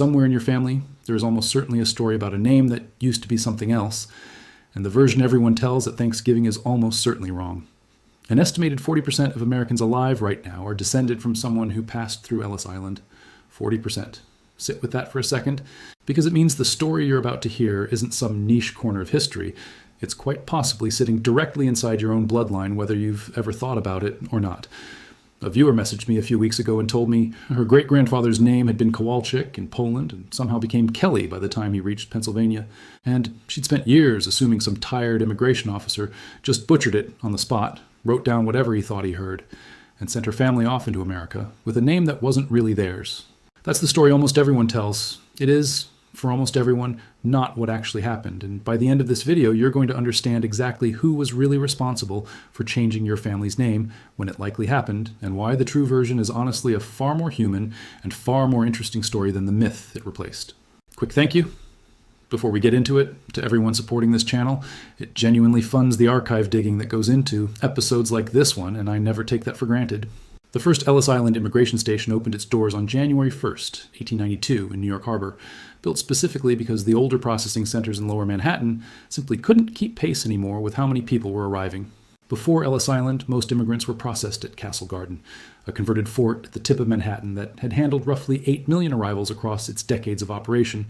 Somewhere in your family, there is almost certainly a story about a name that used to be something else, and the version everyone tells at Thanksgiving is almost certainly wrong. An estimated 40% of Americans alive right now are descended from someone who passed through Ellis Island. 40%. Sit with that for a second, because it means the story you're about to hear isn't some niche corner of history. It's quite possibly sitting directly inside your own bloodline, whether you've ever thought about it or not. A viewer messaged me a few weeks ago and told me her great-grandfather's name had been Kowalczyk in Poland and somehow became Kelly by the time he reached Pennsylvania. And she'd spent years assuming some tired immigration officer just butchered it on the spot, wrote down whatever he thought he heard, and sent her family off into America with a name that wasn't really theirs. That's the story almost everyone tells. It is, for almost everyone, not what actually happened. And by the end of this video, you're going to understand exactly who was really responsible for changing your family's name when it likely happened, and why the true version is honestly a far more human and far more interesting story than the myth it replaced. Quick thank you, before we get into it, to everyone supporting this channel. It genuinely funds the archive digging that goes into episodes like this one, and I never take that for granted. The first Ellis Island immigration station opened its doors on January 1st, 1892 in New York Harbor, built specifically because the older processing centers in Lower Manhattan simply couldn't keep pace anymore with how many people were arriving. Before Ellis Island, most immigrants were processed at Castle Garden, a converted fort at the tip of Manhattan that had handled roughly 8 million arrivals across its decades of operation.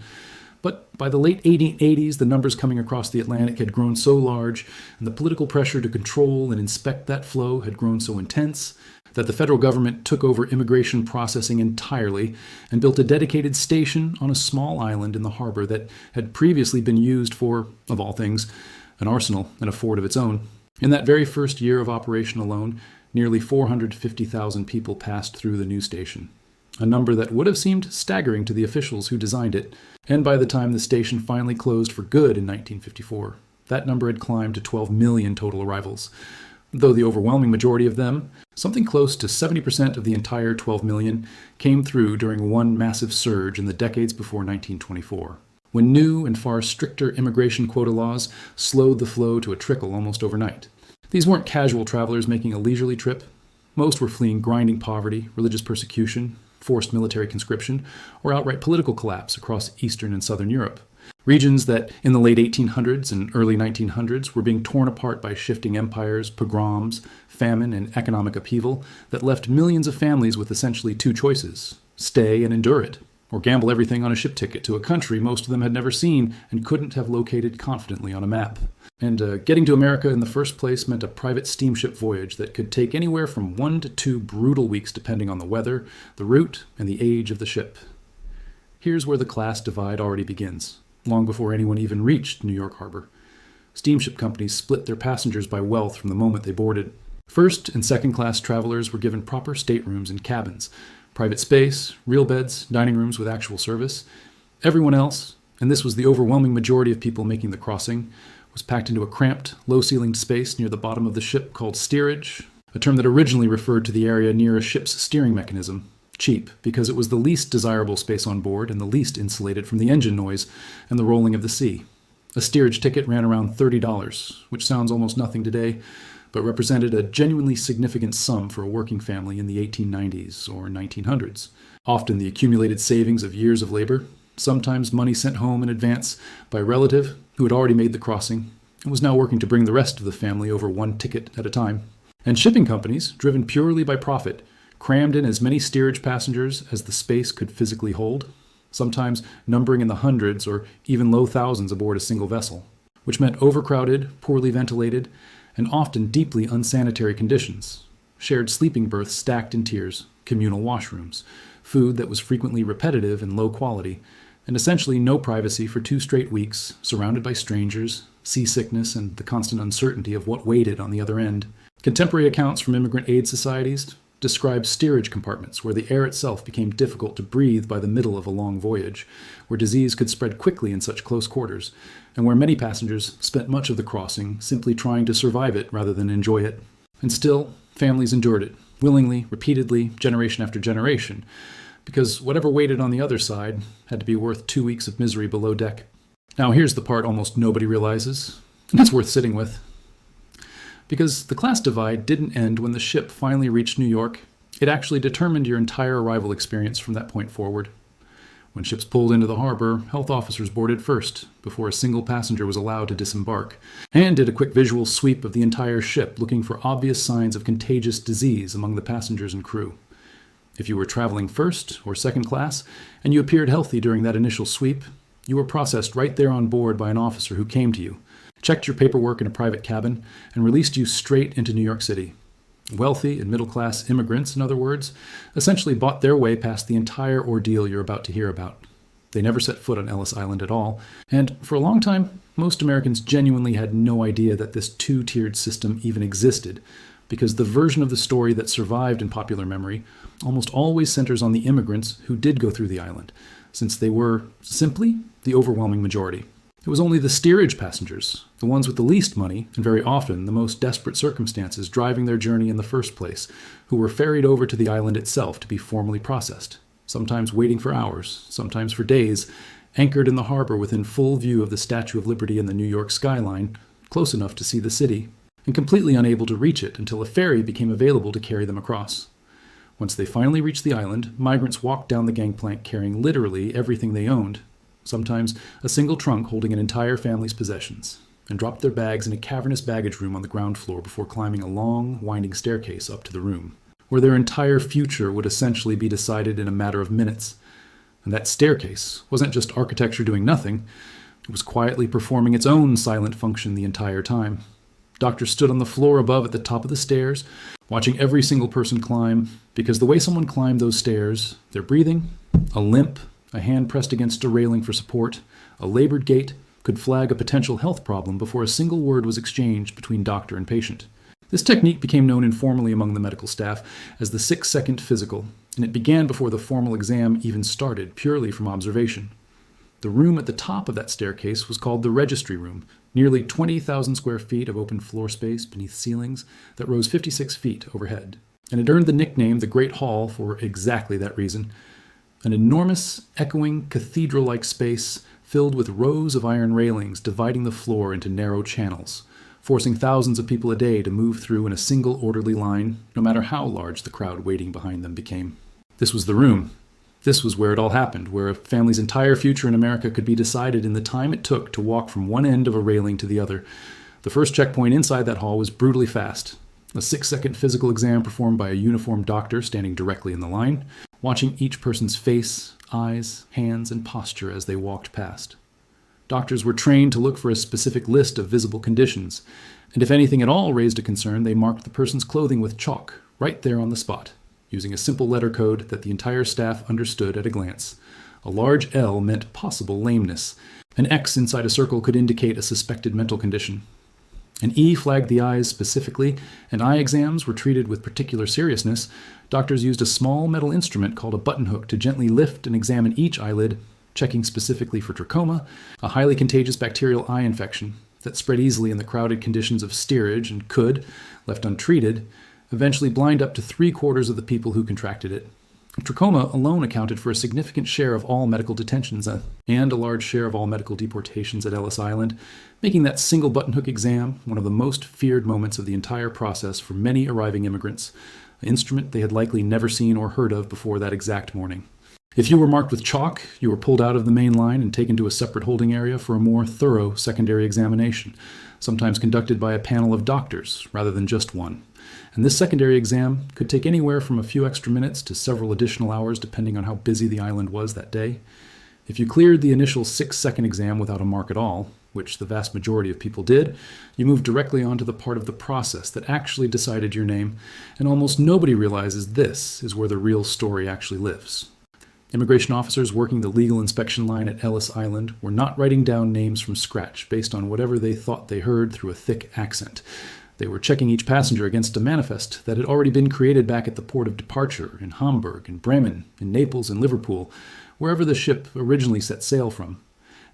But by the late 1880s, the numbers coming across the Atlantic had grown so large, and the political pressure to control and inspect that flow had grown so intense, that the federal government took over immigration processing entirely and built a dedicated station on a small island in the harbor that had previously been used for, of all things, an arsenal and a fort of its own. In that very first year of operation alone, nearly 450,000 people passed through the new station, a number that would have seemed staggering to the officials who designed it. And by the time the station finally closed for good in 1954, that number had climbed to 12 million total arrivals. Though the overwhelming majority of them, something close to 70% of the entire 12 million, came through during one massive surge in the decades before 1924, when new and far stricter immigration quota laws slowed the flow to a trickle almost overnight. These weren't casual travelers making a leisurely trip. Most were fleeing grinding poverty, religious persecution, forced military conscription, or outright political collapse across Eastern and Southern Europe. Regions that, in the late 1800s and early 1900s, were being torn apart by shifting empires, pogroms, famine, and economic upheaval that left millions of families with essentially two choices: stay and endure it, or gamble everything on a ship ticket to a country most of them had never seen and couldn't have located confidently on a map. And getting to America in the first place meant a private steamship voyage that could take anywhere from 1 to 2 brutal weeks depending on the weather, the route, and the age of the ship. Here's where the class divide already begins. Long before anyone even reached New York Harbor, steamship companies split their passengers by wealth from the moment they boarded. First and second class travelers were given proper staterooms and cabins, private space, real beds, dining rooms with actual service. Everyone else, and this was the overwhelming majority of people making the crossing, was packed into a cramped, low-ceilinged space near the bottom of the ship called steerage, a term that originally referred to the area near a ship's steering mechanism. Cheap, because it was the least desirable space on board and the least insulated from the engine noise and the rolling of the sea. A steerage ticket ran around $30, which sounds almost nothing today, but represented a genuinely significant sum for a working family in the 1890s or 1900s. Often the accumulated savings of years of labor, sometimes money sent home in advance by a relative who had already made the crossing and was now working to bring the rest of the family over one ticket at a time. And shipping companies, driven purely by profit, crammed in as many steerage passengers as the space could physically hold, sometimes numbering in the hundreds or even low thousands aboard a single vessel, which meant overcrowded, poorly ventilated, and often deeply unsanitary conditions. Shared sleeping berths stacked in tiers, communal washrooms, food that was frequently repetitive and low quality, and essentially no privacy for 2 straight weeks, surrounded by strangers, seasickness, and the constant uncertainty of what waited on the other end. Contemporary accounts from immigrant aid societies describe steerage compartments where the air itself became difficult to breathe by the middle of a long voyage, where disease could spread quickly in such close quarters, and where many passengers spent much of the crossing simply trying to survive it rather than enjoy it. And still, families endured it, willingly, repeatedly, generation after generation, because whatever waited on the other side had to be worth 2 weeks of misery below deck. Now here's the part almost nobody realizes, and it's worth sitting with. Because the class divide didn't end when the ship finally reached New York, it actually determined your entire arrival experience from that point forward. When ships pulled into the harbor, health officers boarded first, before a single passenger was allowed to disembark, and did a quick visual sweep of the entire ship, looking for obvious signs of contagious disease among the passengers and crew. If you were traveling first or second class, and you appeared healthy during that initial sweep, you were processed right there on board by an officer who came to you, checked your paperwork in a private cabin, and released you straight into New York City. Wealthy and middle-class immigrants, in other words, essentially bought their way past the entire ordeal you're about to hear about. They never set foot on Ellis Island at all, and for a long time, most Americans genuinely had no idea that this two-tiered system even existed, because the version of the story that survived in popular memory almost always centers on the immigrants who did go through the island, since they were, simply, the overwhelming majority. It was only the steerage passengers, the ones with the least money, and very often the most desperate circumstances driving their journey in the first place, who were ferried over to the island itself to be formally processed, sometimes waiting for hours, sometimes for days, anchored in the harbor within full view of the Statue of Liberty and the New York skyline, close enough to see the city, and completely unable to reach it until a ferry became available to carry them across. Once they finally reached the island, migrants walked down the gangplank carrying literally everything they owned, sometimes a single trunk holding an entire family's possessions, and dropped their bags in a cavernous baggage room on the ground floor before climbing a long, winding staircase up to the room, where their entire future would essentially be decided in a matter of minutes. And that staircase wasn't just architecture doing nothing, it was quietly performing its own silent function the entire time. Doctors stood on the floor above at the top of the stairs, watching every single person climb, because the way someone climbed those stairs, their breathing, a limp, a hand pressed against a railing for support, a labored gait, could flag a potential health problem before a single word was exchanged between doctor and patient. This technique became known informally among the medical staff as the 6-second physical, and it began before the formal exam even started, purely from observation. The room at the top of that staircase was called the Registry Room, nearly 20,000 square feet of open floor space beneath ceilings that rose 56 feet overhead. And it earned the nickname the Great Hall for exactly that reason. An enormous, echoing, cathedral-like space filled with rows of iron railings dividing the floor into narrow channels, forcing thousands of people a day to move through in a single orderly line, no matter how large the crowd waiting behind them became. This was the room. This was where it all happened, where a family's entire future in America could be decided in the time it took to walk from one end of a railing to the other. The first checkpoint inside that hall was brutally fast. A 6-second physical exam performed by a uniformed doctor standing directly in the line, watching each person's face, eyes, hands, and posture as they walked past. Doctors were trained to look for a specific list of visible conditions, and if anything at all raised a concern, they marked the person's clothing with chalk, right there on the spot, using a simple letter code that the entire staff understood at a glance. A large L meant possible lameness. An X inside a circle could indicate a suspected mental condition. An E flagged the eyes specifically, and eye exams were treated with particular seriousness. Doctors used a small metal instrument called a button hook to gently lift and examine each eyelid, checking specifically for trachoma, a highly contagious bacterial eye infection that spread easily in the crowded conditions of steerage and could, left untreated, eventually blind up to 3/4 of the people who contracted it. Trachoma alone accounted for a significant share of all medical detentions and a large share of all medical deportations at Ellis Island, making that single button hook exam one of the most feared moments of the entire process for many arriving immigrants, an instrument they had likely never seen or heard of before that exact morning. If you were marked with chalk, you were pulled out of the main line and taken to a separate holding area for a more thorough secondary examination, sometimes conducted by a panel of doctors rather than just one. And this secondary exam could take anywhere from a few extra minutes to several additional hours depending on how busy the island was that day. If you cleared the initial 6-second exam without a mark at all, which the vast majority of people did, you moved directly onto the part of the process that actually decided your name, and almost nobody realizes this is where the real story actually lives. Immigration officers working the legal inspection line at Ellis Island were not writing down names from scratch based on whatever they thought they heard through a thick accent. They were checking each passenger against a manifest that had already been created back at the port of departure in Hamburg, in Bremen, in Naples, and Liverpool, wherever the ship originally set sail from.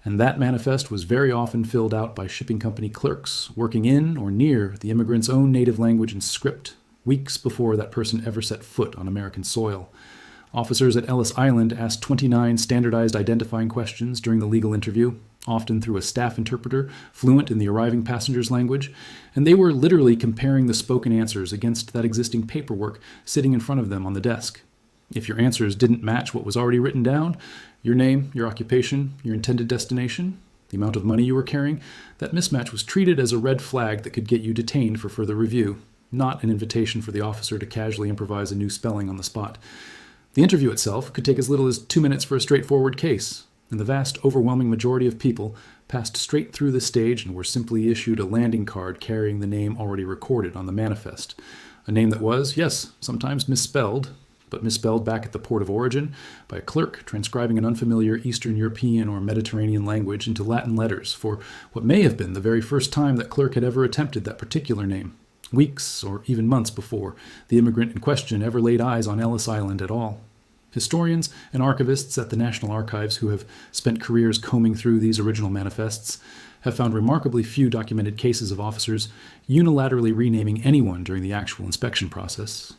And that manifest was very often filled out by shipping company clerks working in or near the immigrant's own native language and script, weeks before that person ever set foot on American soil. Officers at Ellis Island asked 29 standardized identifying questions during the legal interview, often through a staff interpreter fluent in the arriving passenger's language, and they were literally comparing the spoken answers against that existing paperwork sitting in front of them on the desk. If your answers didn't match what was already written down, your name, your occupation, your intended destination, the amount of money you were carrying, that mismatch was treated as a red flag that could get you detained for further review, not an invitation for the officer to casually improvise a new spelling on the spot. The interview itself could take as little as 2 minutes for a straightforward case, and the vast, overwhelming majority of people passed straight through the stage and were simply issued a landing card carrying the name already recorded on the manifest. A name that was, yes, sometimes misspelled, but misspelled back at the port of origin by a clerk transcribing an unfamiliar Eastern European or Mediterranean language into Latin letters for what may have been the very first time that clerk had ever attempted that particular name, weeks or even months before the immigrant in question ever laid eyes on Ellis Island at all. Historians and archivists at the National Archives who have spent careers combing through these original manifests have found remarkably few documented cases of officers unilaterally renaming anyone during the actual inspection process.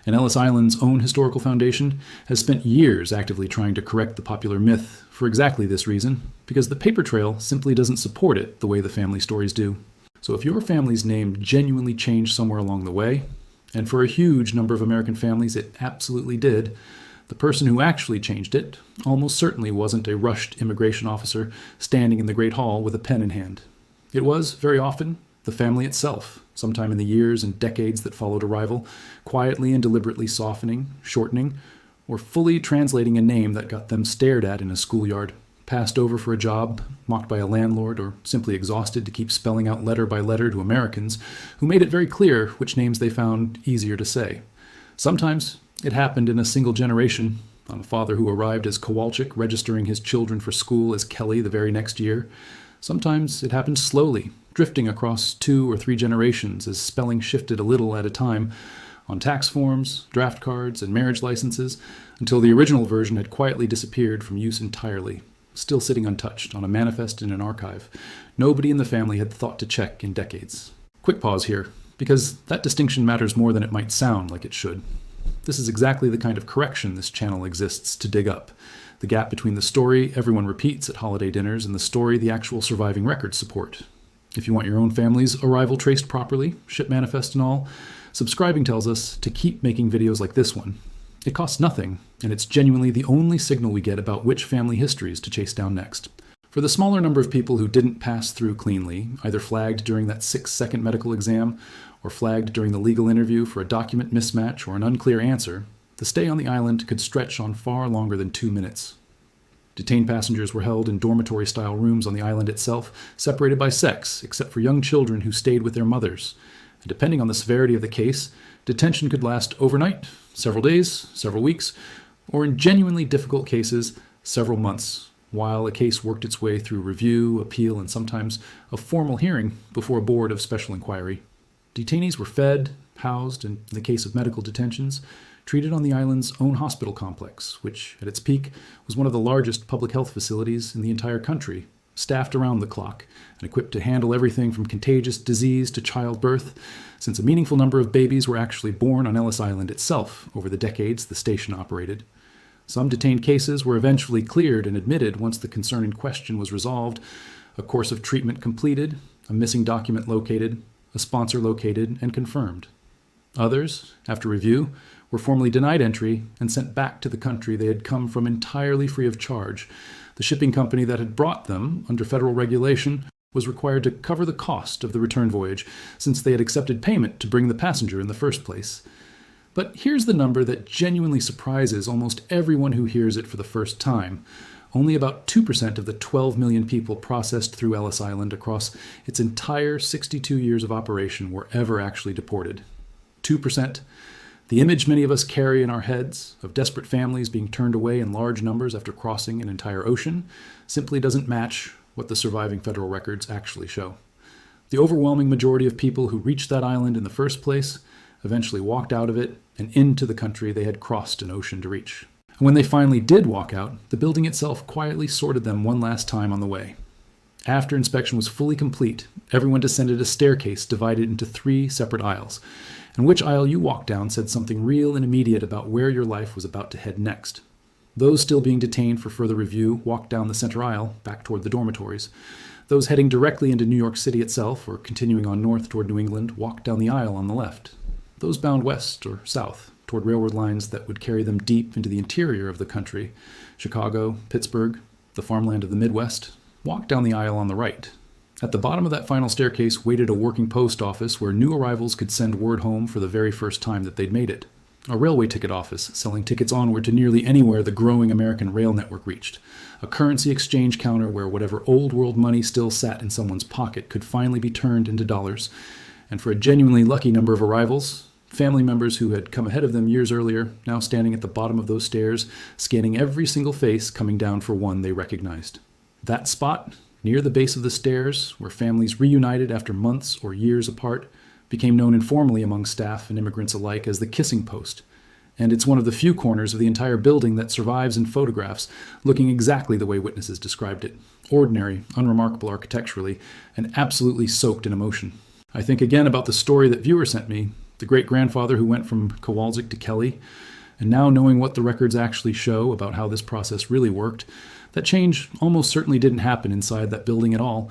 And Ellis Island's own historical foundation has spent years actively trying to correct the popular myth for exactly this reason, because the paper trail simply doesn't support it the way the family stories do. So if your family's name genuinely changed somewhere along the way, and for a huge number of American families it absolutely did, the person who actually changed it almost certainly wasn't a rushed immigration officer standing in the Great Hall with a pen in hand. It was, very often, the family itself, sometime in the years and decades that followed arrival, quietly and deliberately softening, shortening, or fully translating a name that got them stared at in a schoolyard, passed over for a job, mocked by a landlord, or simply exhausted to keep spelling out letter by letter to Americans who made it very clear which names they found easier to say. Sometimes it happened in a single generation, on a father who arrived as Kowalczyk, registering his children for school as Kelly the very next year. Sometimes it happened slowly, drifting across 2 or 3 generations as spelling shifted a little at a time on tax forms, draft cards, and marriage licenses, until the original version had quietly disappeared from use entirely, still sitting untouched on a manifest in an archive. Nobody in the family had thought to check in decades. Quick pause here, because that distinction matters more than it might sound like it should. This is exactly the kind of correction this channel exists to dig up. The gap between the story everyone repeats at holiday dinners and the story the actual surviving records support. If you want your own family's arrival traced properly, ship manifest and all, subscribing tells us to keep making videos like this one. It costs nothing, and it's genuinely the only signal we get about which family histories to chase down next. For the smaller number of people who didn't pass through cleanly, either flagged during that 6-second medical exam or flagged during the legal interview for a document mismatch or an unclear answer, the stay on the island could stretch on far longer than 2 minutes. Detained passengers were held in dormitory-style rooms on the island itself, separated by sex, except for young children who stayed with their mothers. And depending on the severity of the case, detention could last overnight, several days, several weeks, or in genuinely difficult cases, several months, while a case worked its way through review, appeal, and sometimes a formal hearing before a board of special inquiry. Detainees were fed, housed, and in the case of medical detentions, treated on the island's own hospital complex, which, at its peak, was one of the largest public health facilities in the entire country, staffed around the clock, and equipped to handle everything from contagious disease to childbirth, since a meaningful number of babies were actually born on Ellis Island itself over the decades the station operated. Some detained cases were eventually cleared and admitted once the concern in question was resolved, a course of treatment completed, a missing document located, a sponsor located and confirmed. Others, after review, were formally denied entry and sent back to the country they had come from entirely free of charge. The shipping company that had brought them, under federal regulation, was required to cover the cost of the return voyage, since they had accepted payment to bring the passenger in the first place. But here's the number that genuinely surprises almost everyone who hears it for the first time. Only about 2% of the 12 million people processed through Ellis Island across its entire 62 years of operation were ever actually deported. 2%. The image many of us carry in our heads of desperate families being turned away in large numbers after crossing an entire ocean simply doesn't match what the surviving federal records actually show. The overwhelming majority of people who reached that island in the first place eventually walked out of it and into the country they had crossed an ocean to reach. And when they finally did walk out, the building itself quietly sorted them one last time on the way. After inspection was fully complete, everyone descended a staircase divided into 3 separate aisles, and which aisle you walked down said something real and immediate about where your life was about to head next. Those still being detained for further review walked down the center aisle, back toward the dormitories. Those heading directly into New York City itself, or continuing on north toward New England, walked down the aisle on the left. Those bound west or south toward railroad lines that would carry them deep into the interior of the country. Chicago, Pittsburgh, the farmland of the Midwest. Walk down the aisle on the right. At the bottom of that final staircase waited a working post office where new arrivals could send word home for the very first time that they'd made it. A railway ticket office selling tickets onward to nearly anywhere the growing American rail network reached. A currency exchange counter where whatever old world money still sat in someone's pocket could finally be turned into dollars. And for a genuinely lucky number of arrivals, family members who had come ahead of them years earlier, now standing at the bottom of those stairs, scanning every single face coming down for one they recognized. That spot, near the base of the stairs, where families reunited after months or years apart, became known informally among staff and immigrants alike as the kissing post. And it's one of the few corners of the entire building that survives in photographs, looking exactly the way witnesses described it. Ordinary, unremarkable architecturally, and absolutely soaked in emotion. I think again about the story that viewer sent me, the great-grandfather who went from Kowalczyk to Kelly, and now knowing what the records actually show about how this process really worked, that change almost certainly didn't happen inside that building at all.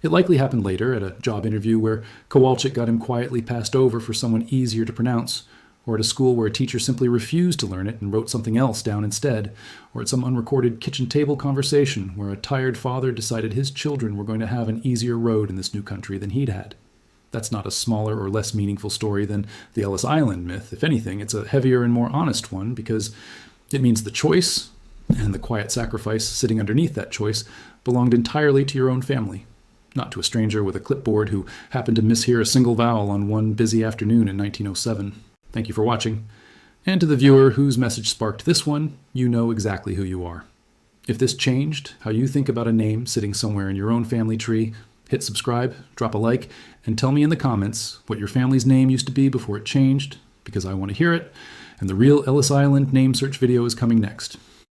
It likely happened later at a job interview where Kowalczyk got him quietly passed over for someone easier to pronounce, or at a school where a teacher simply refused to learn it and wrote something else down instead, or at some unrecorded kitchen table conversation where a tired father decided his children were going to have an easier road in this new country than he'd had. That's not a smaller or less meaningful story than the Ellis Island myth. If anything, it's a heavier and more honest one because it means the choice and the quiet sacrifice sitting underneath that choice belonged entirely to your own family, not to a stranger with a clipboard who happened to mishear a single vowel on one busy afternoon in 1907. Thank you for watching. And to the viewer whose message sparked this one, you know exactly who you are. If this changed how you think about a name sitting somewhere in your own family tree, hit subscribe, drop a like, and tell me in the comments what your family's name used to be before it changed, because I want to hear it, and the real Ellis Island name search video is coming next.